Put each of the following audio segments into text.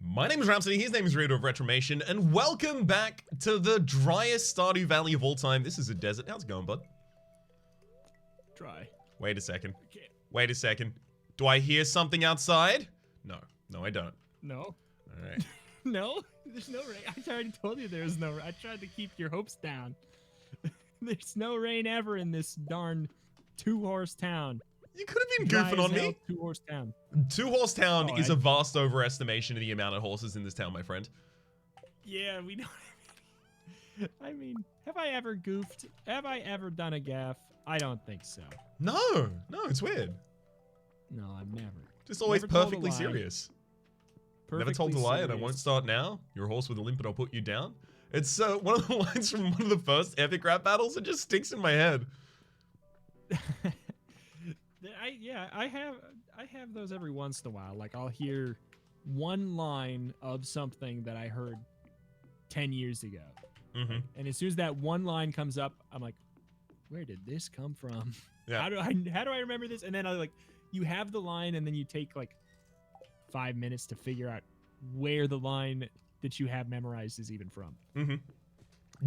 My name is Rhapsody, his name is Reto of Retromation, and welcome back to the driest Stardew Valley of all time. This is a desert. How's it going, bud? Dry. Wait a second. Okay. Wait a second. Do I hear something outside? No. No, I don't. No. Alright. No? There's no rain. I already told you there's no rain. I tried to keep your hopes down. There's no rain ever in this darn two-horse town. You could have been Dry goofing as on hell, me. Two-horse town. Two-horse town Oh, is a vast overestimation of the amount of horses in this town, my friend. Yeah, we know what I mean. Have I ever goofed? Have I ever done a gaffe? I don't think so. No, it's weird. No, I've never. Just always Never told a perfectly lie. serious. Never Perfectly told a lie, and I serious. won't start now. You're a horse with a limp, and I'll put you down. It's one of the lines from one of the first epic rap battles. It just sticks in my head. I have those every once in a while. Like I'll hear one line of something that I heard 10 years ago. Mm-hmm. And as soon as that one line comes up, I'm like, where did this come from? Yeah. How do I remember this? And then you have the line and then you take like 5 minutes to figure out where the line that you have memorized is even from. Mm-hmm.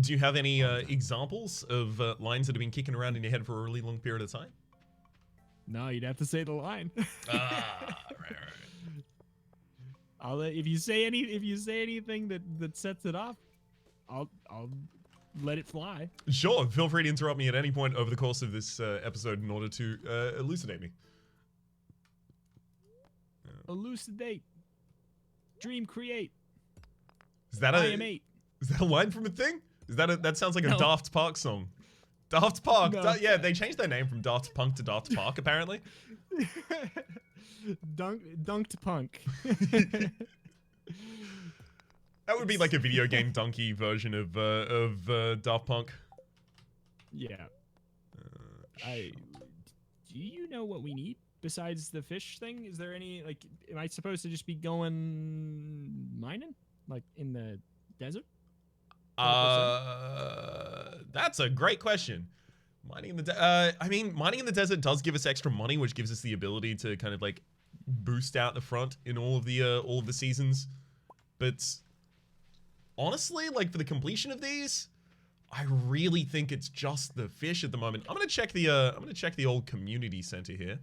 Do you have any examples of lines that have been kicking around in your head for a really long period of time? No, you'd have to say the line. Right. I'll if you say anything that sets it off, I'll let it fly. Sure, feel free to interrupt me at any point over the course of this episode in order to elucidate me. Elucidate. Dream create. Is that I am 8. Is that a line from a thing? That sounds like a No. Daft Park song. Daft Park. No. Yeah, they changed their name from Daft Punk to Daft Park apparently. Dunked punk. That would be like a video game donkey version of Daft Punk. Yeah. Do you know what we need besides the fish thing? Is there any am I supposed to just be going mining like in the desert? That's a great question. Mining in the mining in the desert does give us extra money, which gives us the ability to kind of like boost out the front in all of the seasons. But honestly, like for the completion of these, I really think it's just the fish at the moment. I'm gonna check the old community center here.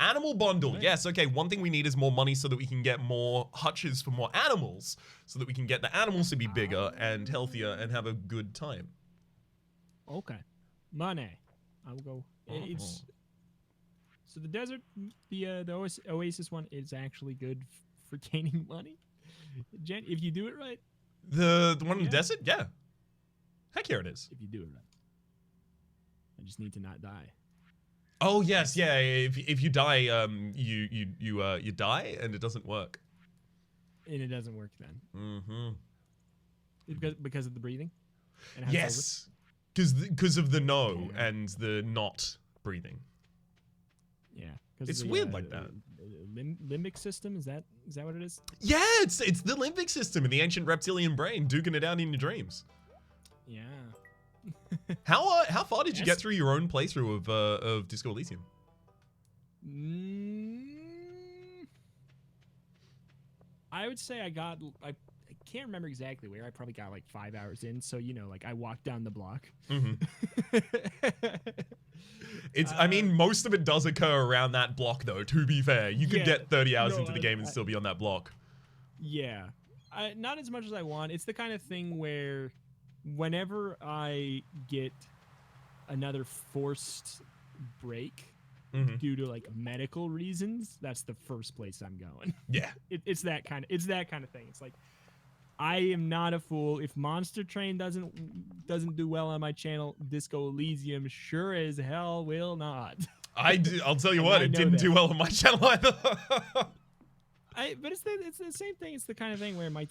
Animal bundle. Right. Yes, okay. One thing we need is more money so that we can get more hutches for more animals, so that we can get the animals to be bigger and healthier and have a good time. Okay. Money. I will go. It's so the desert, the Oasis one is actually good for gaining money. If you do it right. The one in the Yeah. desert? Yeah. Heck yeah, it is. If you do it right. I just need to not die. Oh yes, yeah. If you die, you die and it doesn't work. And it doesn't work then. Mm-hmm. Because of the breathing? And how it's Yes, because of the no and the not breathing. over? Yeah. 'Cause It's of the, weird like that. Limbic system, is that what it is? Yeah, it's the limbic system in the ancient reptilian brain duking it out in your dreams. Yeah. How far did you Yes. get through your own playthrough of Disco Elysium? I would say I can't remember exactly where. I probably got like 5 hours in, so like I walked down the block. Mm-hmm. I mean, most of it does occur around that block, though. To be fair, you could Yeah, get 30 hours no, into the game and still be on that block. Yeah. Not as much as I want. It's the kind of thing where whenever I get another forced break Mm-hmm. due to like medical reasons, that's the first place I'm going. Yeah. It's that kind of thing. It's like I am not a fool. If Monster Train doesn't do well on my channel, Disco Elysium sure as hell will not. I'll tell you And what, I it know didn't that. do well on my channel either. But it's the same thing. It's the kind of thing where it might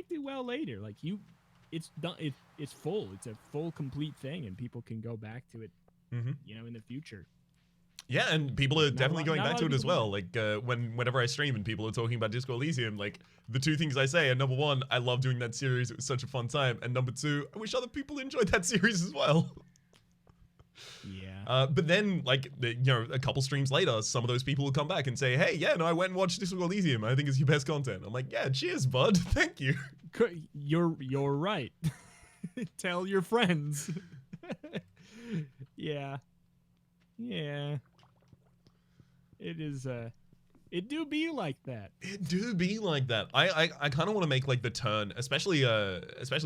do well later. Like it's done. It's full. It's a full complete thing, and people can go back to it. Mm-hmm. In the future. Yeah, and people are definitely going not a back lot to of it as people well. Like whenever I stream and people are talking about Disco Elysium, like the two things I say are number one, I love doing that series. It was such a fun time, and number two, I wish other people enjoyed that series as well. Yeah. But then, like, a couple streams later, some of those people will come back and say, hey, yeah, no, I went and watched Discord Elysium. I think it's your best content. I'm like, yeah, cheers, bud. Thank you. You're right. Tell your friends. Yeah. Yeah. It is, it do be like that. It do be like that. I kind of want to make, like, the turn, especially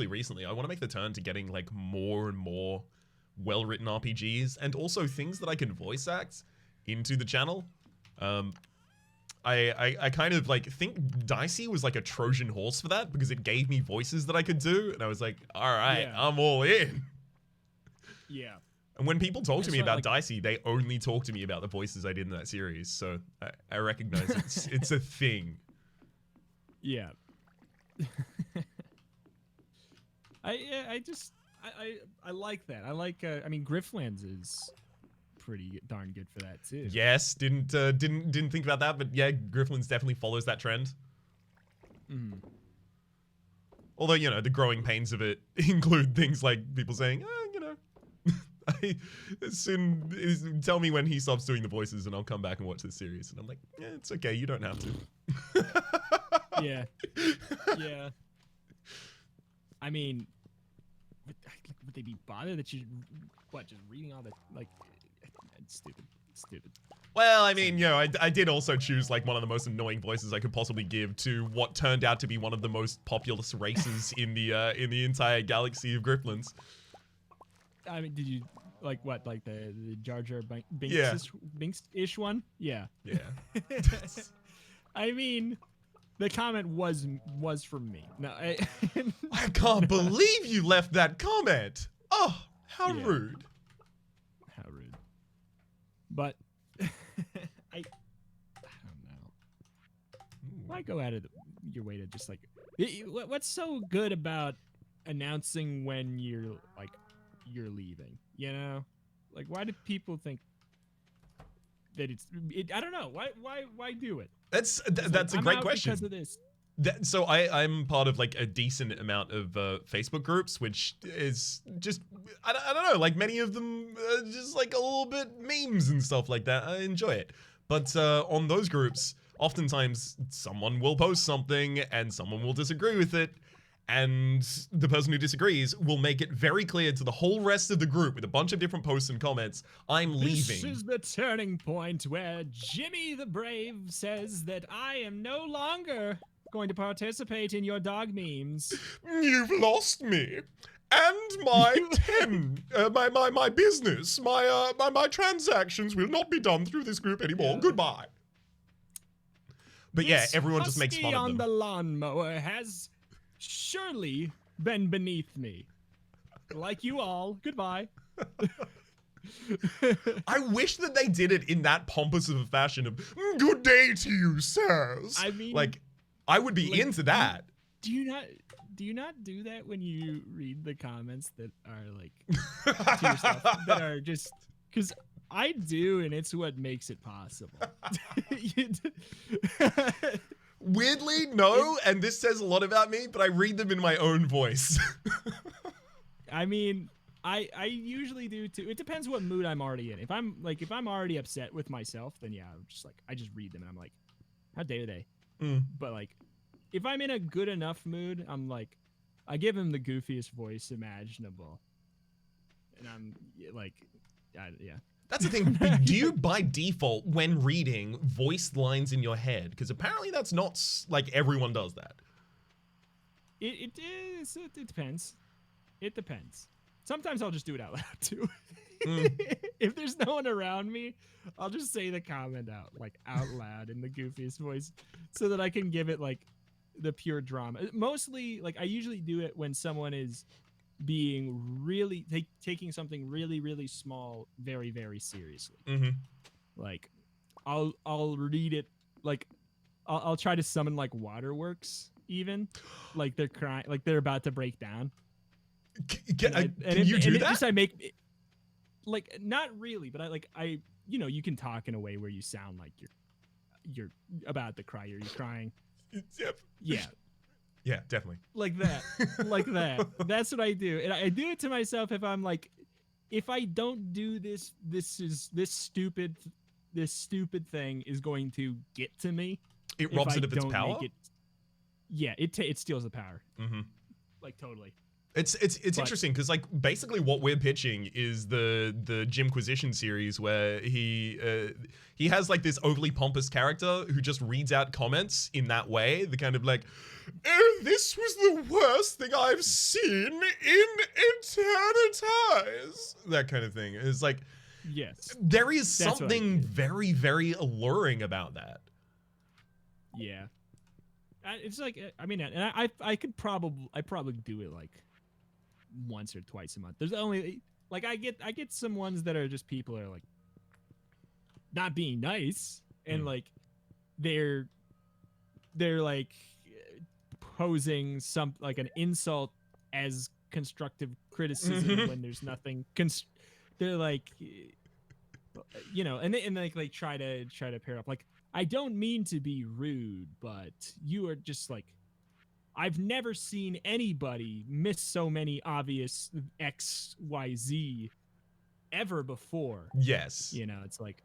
recently, I want to make the turn to getting, like, more and more well-written RPGs, and also things that I can voice act into the channel. I kind of, like, think Dicey was like a Trojan horse for that, because it gave me voices that I could do, and I was like, alright, Yeah. I'm all in. Yeah. And when people talk to me That's why, about Dicey, they only talk to me about the voices I did in that series, so I recognize it's a thing. Yeah. I like that. I like. I mean, Grifflands is pretty darn good for that too. Yes, didn't think about that, but yeah, Grifflands definitely follows that trend. Mm. Although, you know, the growing pains of it include things like people saying, you know, tell me when he stops doing the voices and I'll come back and watch this series. And I'm like, yeah, it's okay, you don't have to. Yeah. Yeah. I mean, would they be bothered that you, just reading all the, like, it's stupid. It's stupid. Well, I mean, you know, I did also choose, like, one of the most annoying voices I could possibly give to what turned out to be one of the most populous races in the entire galaxy of Grifflands. I mean, did you, like, what, like the Jar Jar Yeah. Binks-ish one? Yeah. Yeah. I mean, the comment was from me. No, I can't believe you left that comment. Oh, how Yeah. rude. How rude. But I don't know. Why go out of your way to just, like, what's so good about announcing when you're leaving, you know? Like, why do people think that I don't know. Why do it? That's Like, a I'm great out question. because of this. So I'm part of, like, a decent amount of Facebook groups, which is just, I don't know, like, many of them are just, like, a little bit memes and stuff like that. I enjoy it. But on those groups, oftentimes someone will post something and someone will disagree with it. And the person who disagrees will make it very clear to the whole rest of the group with a bunch of different posts and comments, I'm leaving. This is the turning point where Jimmy the Brave says that I am no longer going to participate in your dog memes. You've lost me. And my my business, my transactions will not be done through this group anymore. Yeah. Goodbye. But yeah, This everyone just makes fun husky of on them. the lawnmower has surely been beneath me. Like you all, goodbye. I wish that they did it in that pompous of a fashion of, good day to you, sirs. I mean, like, I would be like, into that. Do you not do that when you read the comments that are, like, to yourself, that are just, because I do, and it's what makes it possible. Weirdly, no, and this says a lot about me, but I read them in my own voice. I mean, I usually do too. It depends what mood I'm already in. If I'm already upset with myself, then yeah, I just read them and I'm like, how dare they? But, like, if I'm in a good enough mood, I'm like, I give him the goofiest voice imaginable, and I'm like, yeah. That's the thing. Do you, by default, when reading, voice lines in your head? Because apparently that's not, like, everyone does that. It depends. It depends. Sometimes I'll just do it out loud too. If there's no one around me, I'll just say the comment out loud in the goofiest voice, so that I can give it, like, the pure drama. Mostly, like, I usually do it when someone is being really taking something really, really small very, very seriously. Like, I'll read it, like, I'll try to summon, like, waterworks, even, like, they're crying, like they're about to break down. Can you do that? Just I make, like, not really, but I you know, you can talk in a way where you sound like you're about to cry, or you're crying. Yep. Yeah. Yeah, definitely. Like that. Like that. That's what I do. And I do it to myself if I'm, like, if I don't do this, this stupid thing is going to get to me. It If robs I it of its don't power. make it, yeah, it steals the power. Mm-hmm. Like totally. It's interesting because like basically what we're pitching is the Jimquisition series where he has like this overly pompous character who just reads out comments in that way, the kind of like, oh, this was the worst thing I've seen in eternities, that kind of thing. It's like, Yes, there is That's what I something did. very, very alluring about that. yeah. It's like I mean, and I probably do it like once or twice a month. There's only like I get some ones that are just people are like not being nice and like they're like posing some like an insult as constructive criticism when there's nothing they're like you know, and they try to pair up like, I don't mean to be rude, but you are just like, I've never seen anybody miss so many obvious XYZ ever before. Yes. You know, it's like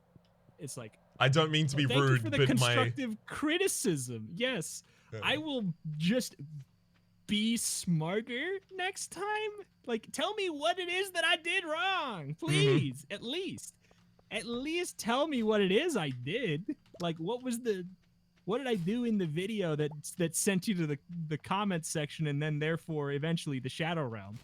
I don't mean to be thank you rude, for the but constructive criticism. Yes. I will just be smarter next time. Like, tell me what it is that I did wrong, please. At least tell me what it is I did. Like, what did I do in the video that sent you to the comments section and then therefore eventually the Shadow Realm?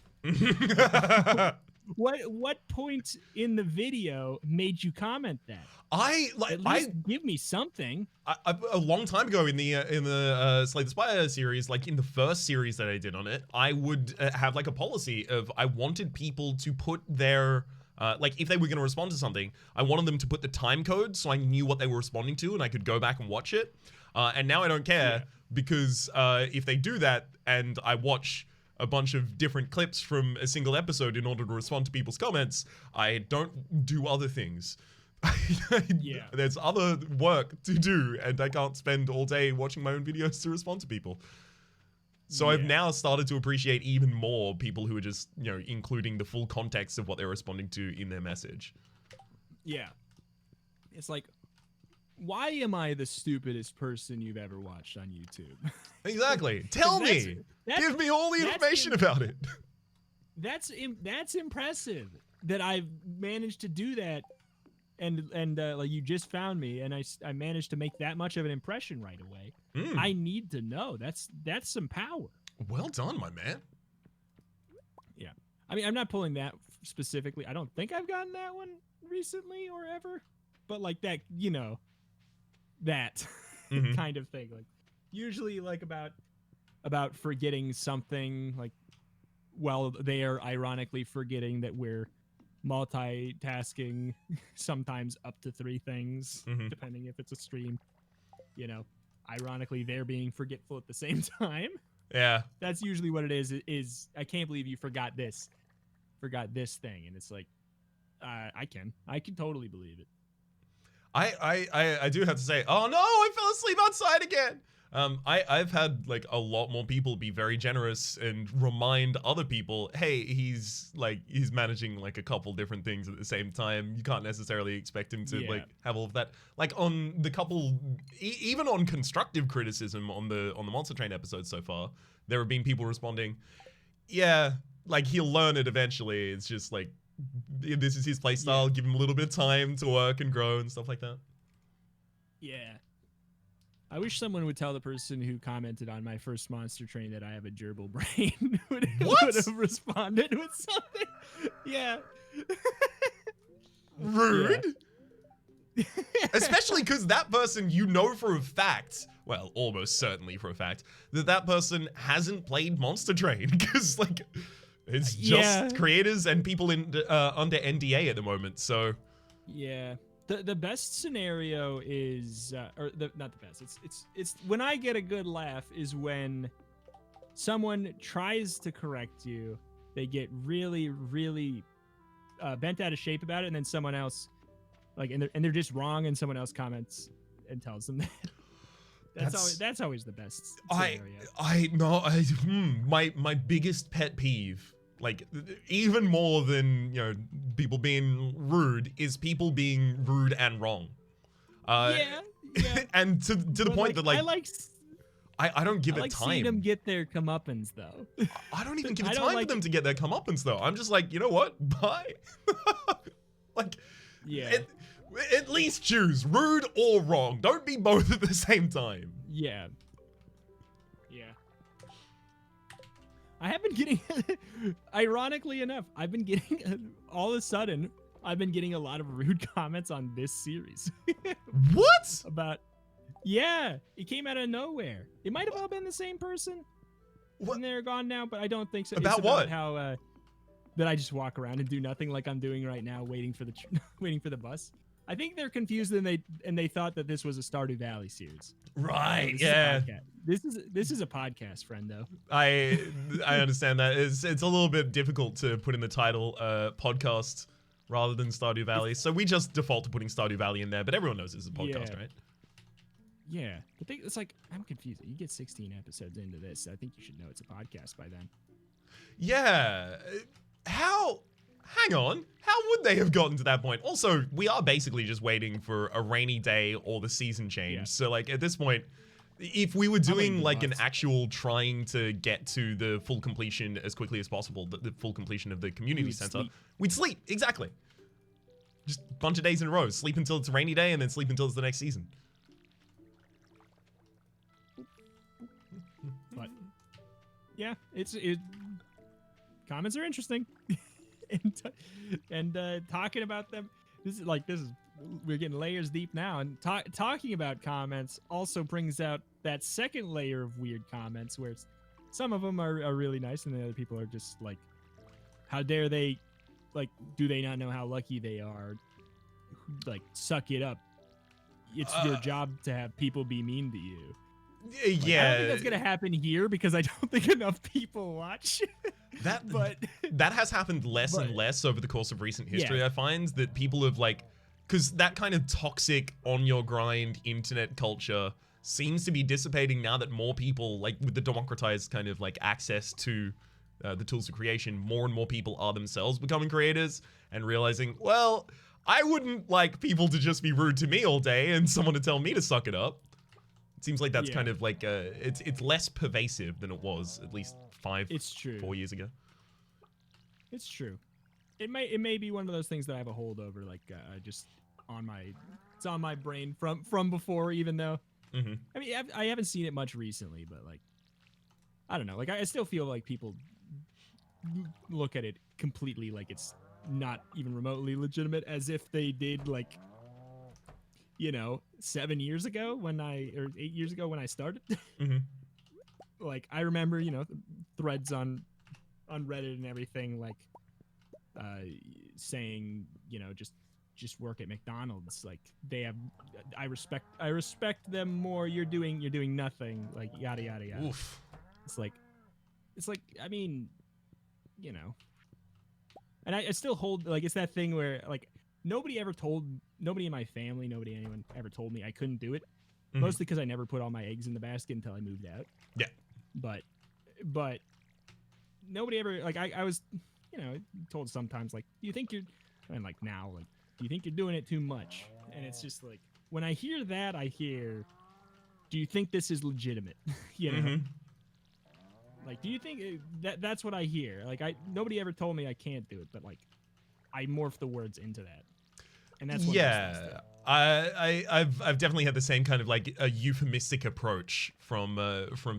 What point in the video made you comment that? At least give me something. A long time ago in the Slay the Spire series, like in the first series that I did on it, I would have like a policy of I wanted people to put their like if they were going to respond to something, I wanted them to put the time code so I knew what they were responding to and I could go back and watch it. And now I don't care because if they do that and I watch a bunch of different clips from a single episode in order to respond to people's comments, I don't do other things. There's other work to do and I can't spend all day watching my own videos to respond to people. So I've now started to appreciate even more people who are just, you know, including the full context of what they're responding to in their message. Yeah. It's like, why am I the stupidest person you've ever watched on YouTube? Exactly. Tell me. Give me all the information about it. That's impressive that I've managed to do that. And like you just found me, and I managed to make that much of an impression right away. I need to know. That's some power. Well done, my man. Yeah, I mean, I'm not pulling that specifically. I don't think I've gotten that one recently or ever, but like that, you know, that kind of thing. Like usually, like about forgetting something. Like, well, they are ironically forgetting that we're multitasking sometimes up to 3 things depending if it's a stream, you know, ironically they're being forgetful at the same time. That's usually what it is I can't believe you forgot this thing, and it's like I can totally believe it. I do have to say, oh no, I fell asleep outside again. I've had like a lot more people be very generous and remind other people, hey, he's managing like a couple different things at the same time. You can't necessarily expect him to like have all of that. Like on the couple, even on constructive criticism on the Monster Train episodes so far, there have been people responding, yeah, like he'll learn it eventually. It's just like, this is his playstyle. Give him a little bit of time to work and grow and stuff like that. Yeah. I wish someone would tell the person who commented on my first Monster Train that I have a gerbil brain. would have responded with something. Yeah. Rude. Yeah. Especially because that person, you know for a fact, well, almost certainly for a fact, that person hasn't played Monster Train because like it's just creators and people in under NDA at the moment. So yeah. The best scenario is, not the best. It's when I get a good laugh is when someone tries to correct you, they get really, really bent out of shape about it, and then someone else, like, and they're just wrong, and someone else comments and tells them that. That's always the best scenario. My biggest pet peeve Like, even more than, people being rude is people being rude and wrong. Yeah. And to the point that, I don't give I it like time. seeing them get their comeuppance, though. I don't even give it I don't time like for them to get their comeuppance, though. I'm just like, you know what? Bye. Like, Yeah. at least choose rude or wrong. Don't be both at the same time. Yeah. I have been getting, ironically enough, I've been getting, all of a sudden, I've been getting a lot of rude comments on this series. What? Yeah, it came out of nowhere. It might have all been the same person. What? And they're gone now, but I don't think so. About it's what? How that I just walk around and do nothing like I'm doing right now, waiting for the bus. I think they're confused and they thought that this was a Stardew Valley series. Right. This Yeah. This is a podcast, friend, though. I understand that. It's a little bit difficult to put in the title podcast rather than Stardew Valley. So we just default to putting Stardew Valley in there, but everyone knows it's a podcast, right? Yeah. The thing, it's like, I'm confused. You get 16 episodes into this. I think you should know it's a podcast by then. Yeah. Hang on. How would they have gotten to that point? Also, we are basically just waiting for a rainy day or the season change. Yeah. So, like, at this point, if we were doing, like, an months. actual trying to get to the full completion as quickly as possible, the full completion of the community We'd center, sleep. we'd sleep. Exactly. Just a bunch of days in a row. Sleep until it's a rainy day and then sleep until it's the next season. But yeah, comments are interesting. and talking about them, we're getting layers deep now, and talking about comments also brings out that second layer of weird comments where some of them are really nice and the other people are just like, how dare they, like, do they not know how lucky they are, like, suck it up, it's your job to have people be mean to you. Like, Yeah. I don't think that's gonna happen here because I don't think enough people watch. That has happened less and less over the course of recent history. Yeah. I find that people have, like, because that kind of toxic on your grind internet culture seems to be dissipating now that more people, like, with the democratized kind of like access to the tools of creation, more and more people are themselves becoming creators and realizing, well, I wouldn't like people to just be rude to me all day and someone to tell me to suck it up. It seems like that's kind of like it's less pervasive than it was at least 4 years ago. It's true. It may be one of those things that I have a holdover, like just it's on my brain from before, even though I mean I haven't seen it much recently, but like I don't know, like I still feel like people look at it completely like it's not even remotely legitimate, as if they did like 7 years ago or 8 years ago when I started. Like I remember threads on Reddit and everything, like saying just work at McDonald's, like they have I respect them more, you're doing nothing, like yada yada yada. Oof. It's like I mean and I still hold, like, it's that thing where like nobody in my family, anyone ever told me I couldn't do it. Mostly because I never put all my eggs in the basket until I moved out. Yeah. But nobody ever, like, I was, told sometimes, like, do you think you're, and like now, like, do you think you're doing it too much? And it's just like, when I hear that, I hear, do you think this is legitimate? Like, do you think that's what I hear? Like, nobody ever told me I can't do it, but like, I morph the words into that. And that's what I've definitely had the same kind of like a euphemistic approach from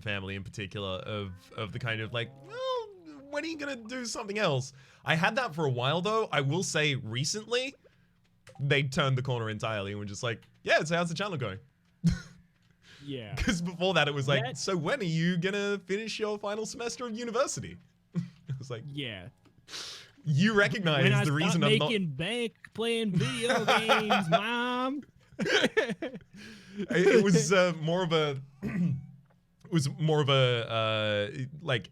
family in particular of the kind of like, well, when are you gonna do something else? I had that for a while though. I will say recently they turned the corner entirely and were just like, yeah, so how's the channel going? Yeah. Because before that it was like, so when are you gonna finish your final semester of university? I was like, yeah. You recognize when the reason I'm not making bank playing video games, Mom. It was more of a like,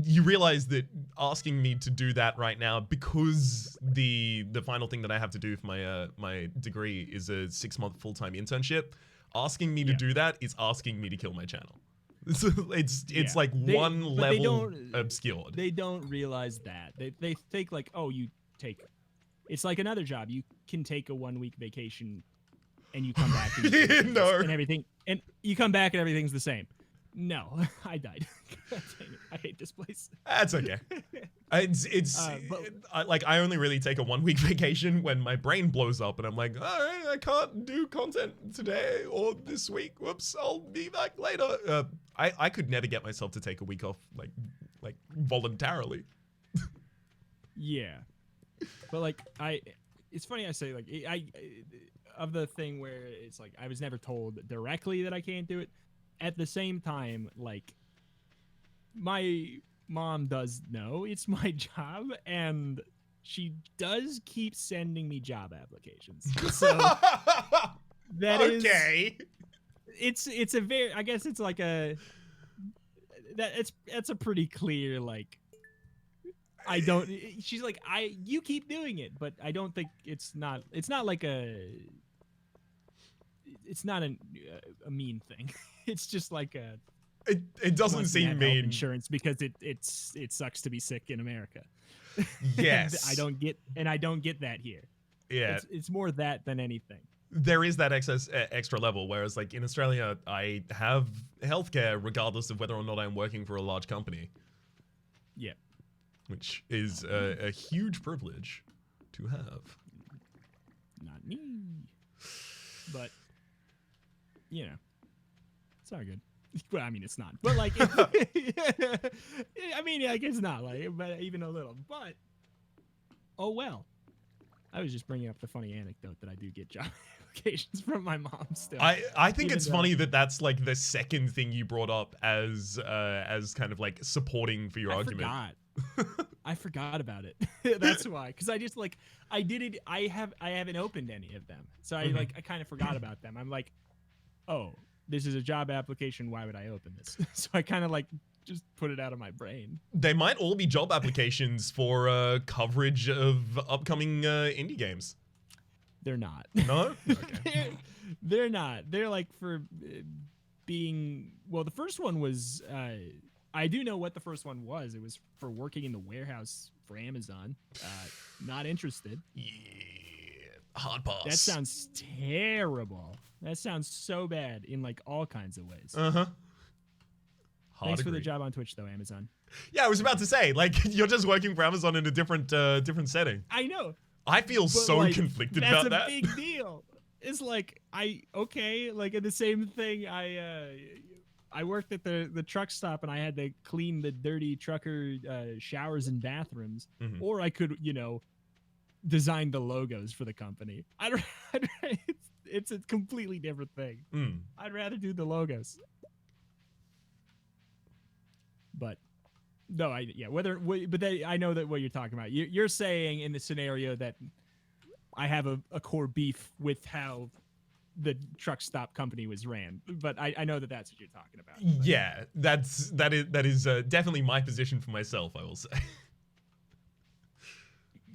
you realize that asking me to do that right now, because the final thing that I have to do for my my degree is a 6-month full-time internship. Asking me to do that is asking me to kill my channel. It's like one but level obscured. They don't realize that. They think like, oh, you take. It's like another job. You can take a 1-week vacation, and you come back and, No. and everything, and you come back and everything's the same. No, I died. God dang it. I hate this place. That's okay. I only really take a 1-week vacation when my brain blows up and I'm like, all right, I can't do content today or this week. Whoops, I'll be back later. I could never get myself to take a week off like voluntarily. Yeah, but like it's funny I say like of the thing where it's like I was never told directly that I can't do it. At the same time, like my mom does know it's my job, and she does keep sending me job applications. So that okay. It's a very, I guess it's like a that's a pretty clear like I don't. She's like you keep doing it, but I don't think it's not like it's not a mean thing. It's just like it doesn't seem mean. Insurance because it sucks to be sick in America. Yes. I don't get that here. Yeah. It's more that than anything. There is that extra level, whereas like in Australia, I have healthcare regardless of whether or not I'm working for a large company. Yeah. Which is a huge privilege to have. Not me. But you know, it's all good. Well, I mean, it's not. But like, I mean, like it's not like, but even a little. But oh well. I was just bringing up the funny anecdote that I do get job applications from my mom still. I think it's funny that that's like the second thing you brought up as kind of like supporting for your argument. I forgot about it. That's why, because I just like I did it. I haven't opened any of them, so I kind of forgot about them. I'm like, oh, this is a job application. Why would I open this? So I kind of like just put it out of my brain. They might all be job applications for coverage of upcoming indie games. They're not. No? Okay. They're not. They're like for being. Well, the first one was. I do know what the first one was. It was for working in the warehouse for Amazon. Not interested. Yeah. Hard pass. That sounds terrible. That sounds so bad in like all kinds of ways. Uh-huh. Thanks for the job on Twitch, though, Amazon. Yeah, I was about to say, like, you're just working for Amazon in a different setting. I know. I feel so like, conflicted about that. That's a big deal. It's like, like in the same thing, I worked at the truck stop and I had to clean the dirty trucker showers and bathrooms. Mm-hmm. Or I could, design the logos for the company. It's a completely different thing. Mm. I'd rather do the logos. But no, I know that what you're talking about. You're saying in the scenario that I have a core beef with how the truck stop company was ran, but I know that that's what you're talking about. But. Yeah, that is definitely my position for myself, I will say.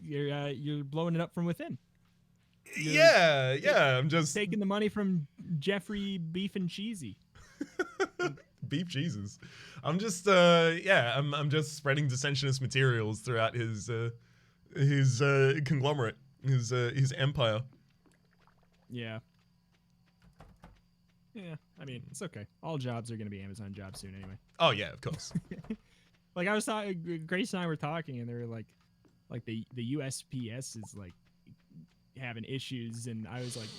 You're blowing it up from within. Yeah, I'm just taking the money from Jeffrey Beef and Cheesy. Beef Jesus. I'm just I'm just spreading dissensionist materials throughout his conglomerate, his empire. Yeah. Yeah, I mean, it's okay. All jobs are going to be Amazon jobs soon anyway. Oh yeah, of course. Like I was talking, Grace and I were talking, and they were like the USPS is like having issues, and I was like,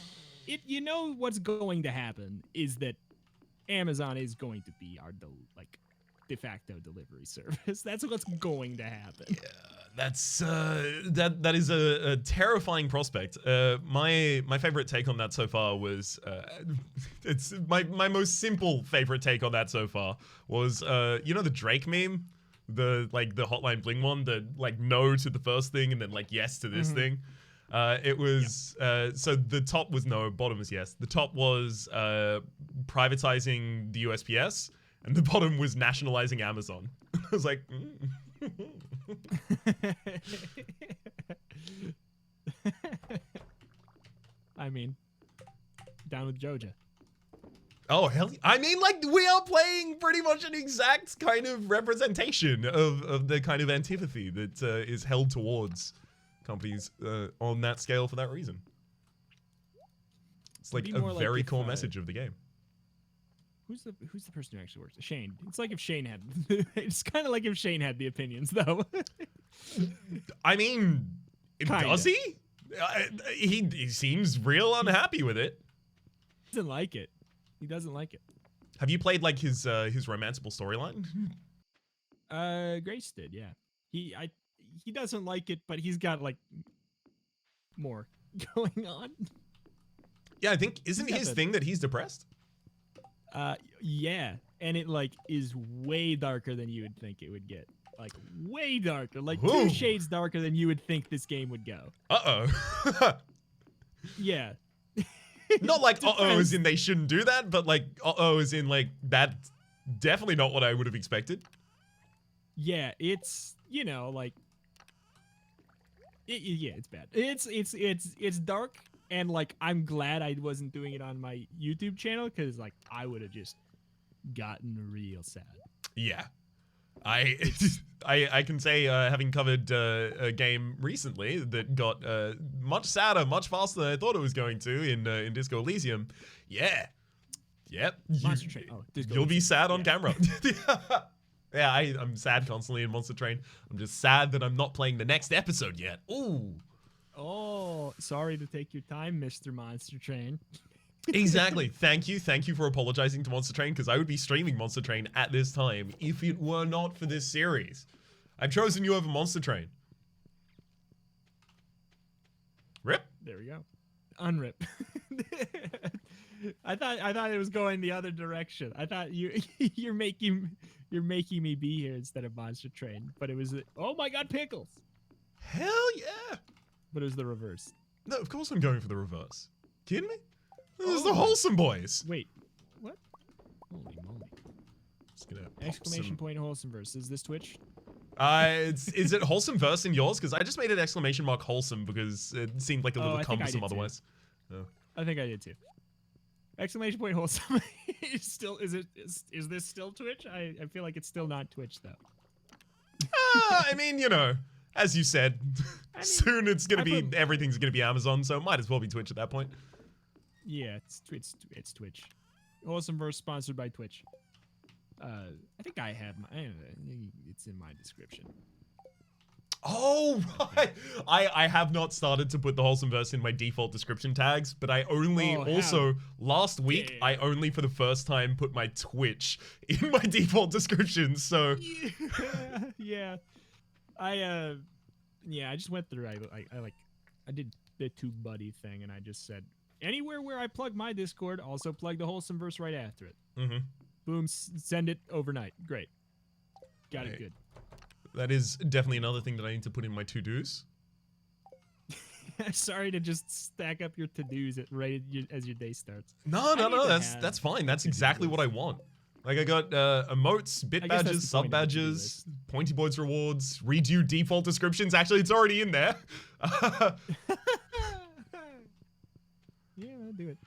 what's going to happen is that Amazon is going to be our de facto delivery service. That's what's going to happen. Yeah, that's that is a terrifying prospect. My favorite take on that so far was it's my most simple favorite take on that so far was the Drake meme, the Hotline Bling one, the like no to the first thing and then like yes to this thing. It was so the top was no, bottom was yes. The top was privatizing the USPS, and the bottom was nationalizing Amazon. I was like, I mean, down with Joja. Oh, hell. I mean, like, we are playing pretty much an exact kind of representation of the kind of antipathy that is held towards companies on that scale for that reason. It's like It'd a be more very like if, core message of the game. Who's the person who actually works? Shane. It's like if Shane had. It's kind of like if Shane had the opinions, though. I mean, Kinda. does he? He seems real unhappy with it. He doesn't like it. He doesn't like it. Have you played like his romanceable storyline? Grace did, yeah. He doesn't like it, but he's got like more going on. Yeah, I think isn't got his the- thing that he's depressed? Yeah, and it like is way darker than you would think it would get. Like way darker, like Whoa. 2 shades darker than you would think this game would go. Uh-oh. Yeah. Not like uh-oh as Depressed. in they shouldn't do that, but like uh-oh as in like that's definitely not what I would have expected. Yeah, it's like yeah, it's bad. It's dark, and like I'm glad I wasn't doing it on my YouTube channel because like I would have just gotten real sad. Yeah. I can say, having covered a game recently that got much sadder, much faster than I thought it was going to in Disco Elysium. Yeah. Yep. Monster Train. Oh, Disco You'll be Elysium. sad on Yeah. camera. Yeah, I'm sad constantly in Monster Train. I'm just sad that I'm not playing the next episode yet. Ooh. Oh, sorry to take your time, Mr. Monster Train. Exactly. Thank you for apologizing to Monster Train, because I would be streaming Monster Train at this time if it were not for this series. I've chosen you over Monster Train. Rip? There we go. Unrip. I thought it was going the other direction. I thought you're making me be here instead of Monster Train, but it was oh my god, pickles. Hell yeah. But it was the reverse. No, of course I'm going for the reverse. Kidding me? This is Oh. the Wholesome Boys. Wait, what? Holy moly! Just gonna pop Exclamation some- point wholesome verse. Is this Twitch? Is it Wholesome verse in yours? Because I just made an exclamation mark wholesome because it seemed like a little I think I cumbersome did too. otherwise. I think I did too. Exclamation point wholesome. Is this still Twitch? I feel like it's still not Twitch though. I mean, as you said, I mean, soon it's gonna I be put- everything's gonna be Amazon, so might as well be Twitch at that point. Yeah, it's Twitch. Wholesome verse sponsored by Twitch. I think I have it's in my description. Oh, right. I have not started to put the Wholesome verse in my default description tags, but I only last week, Yeah. I only for the first time put my Twitch in my default description, so. Yeah. I just went through. I did the tube buddy thing, and I just said anywhere where I plug my Discord, also plug the Wholesome verse right after it. Mm-hmm. Boom, send it overnight. Great, got Right. it good. That is definitely another thing that I need to put in my to-dos. Sorry to just stack up your to-dos as your day starts. No, need to that's have that's fine. That's to-do exactly what I want. Like I got emotes, bit I guess that's badges, the sub point of the to-do badges, list. pointy boys rewards, read you default descriptions. Actually, it's already in there. Yeah, I'll do it.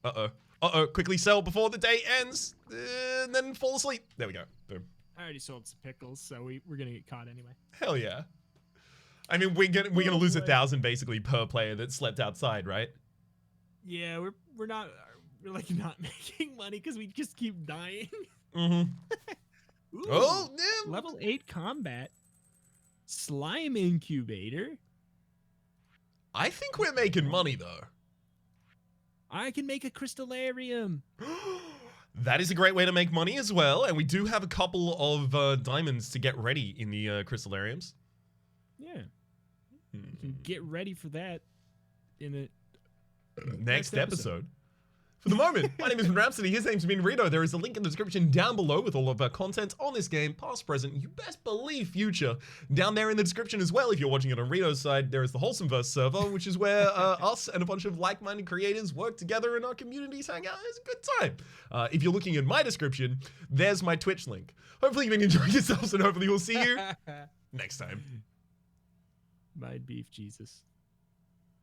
Uh-oh. Quickly sell before the day ends, and then fall asleep. There we go. Boom. I already sold some pickles, so we're gonna get caught anyway. Hell yeah. I mean, we're gonna lose boy. 1,000 basically per player that slept outside, right? Yeah, we're not not making money because we just keep dying. Mm-hmm. Ooh, Oh, yeah. level 8 combat, slime incubator. I think we're making money though. I can make a crystallarium. That is a great way to make money as well, and we do have a couple of diamonds to get ready in the crystallariums. Yeah, you can get ready for that in the Next episode. For the moment, my name is Rhapsody, his name's been Reto. There is a link in the description down below with all of our content on this game, past, present, you best believe future. Down there in the description as well, if you're watching it on Reto's side, there is the Wholesomeverse server, which is where us and a bunch of like-minded creators work together and our communities hang out. It's a good time. If you're looking in my description, there's my Twitch link. Hopefully you've been enjoying yourselves, and hopefully we'll see you next time. My beef Jesus.